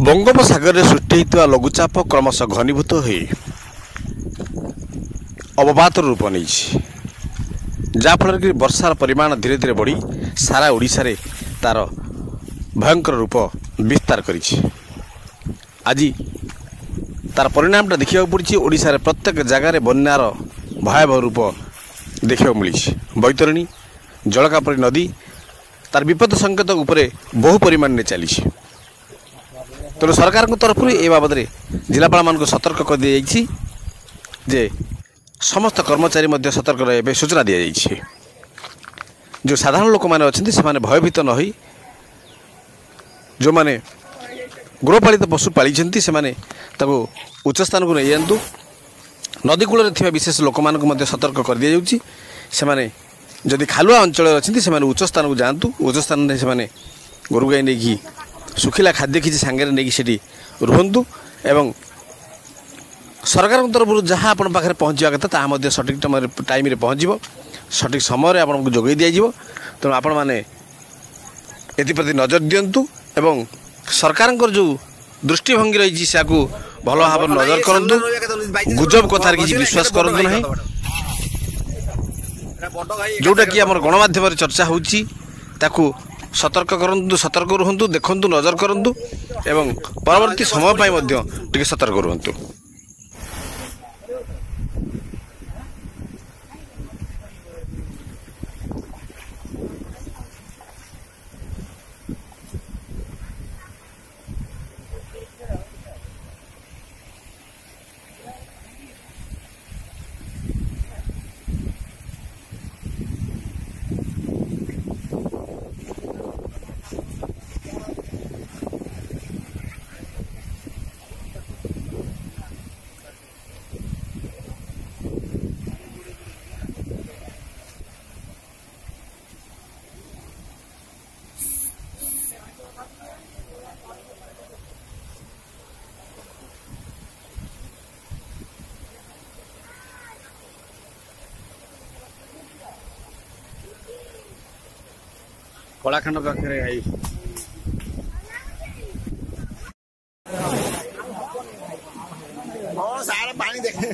बंगोपसागर में सृष्टि होता लघुचाप क्रमश घनीभूत हो अवपात रूप नहीं जहाँफल कि वर्षार परिमाण धीरे धीरे बढ़ी सारा ओडिशा रे तार भयंकर रूप विस्तार कर आज तार परिणामटा देखा पड़ी ओडिशा रे प्रत्येक जगार बन्यार भयावह रूप देखा मिली बैतरणी जलकापरी नदी तार विपद संकेत उपरे बहु परिमाण में चली तेणु सरकार तरफ ए बाबद जिलापाल मान सतर्क कर दी जाइए जे समस्त कर्मचारी मध्य सतर्क रहा सूचना दी जाइए जो साधारण लोक मैंने अच्छा से भयभीत न हो जो मैंने गृहपालित पशु पाली से उच्च स्थान को नहीं जातु नदी कूल विशेष लोक मान सतर्क कर दी जाऊँगी से जदि खालुआ अंचल अच्छी से उच्च स्थान को जातु उच्च स्थान से गोरु गाई नहीं सुखिला खाद्य किसी सांगे नहीं कि रुहतु एवं सरकार तरफ जहाँ आप पाखे पहुँचा कथा ताहा सठिक टाइम रे पहुँच सठिक समय आपको जोगाई दिज्व तेणु आपण मैंने एप्रति नजर दिंतु एवं सरकार जो दृष्टिभंगी रही है भल भाव नजर करूँ गुजब कथार किसी विश्वास करूँ ना जोटा कि आम गणमाध्यम चर्चा होची सतर्क करंतु सतर्क रुहंतु देखंतु नजर करंतु एवं परवर्ती समय पाई मध्य टिके सतर्क रुहंतु। कलाखंड पाखे आई सारा पानी देखे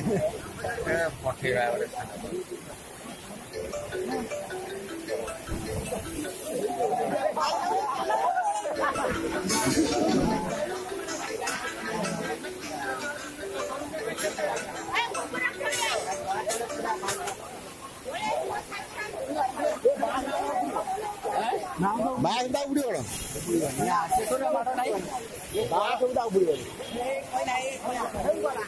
बाघ उड़ी बड़ा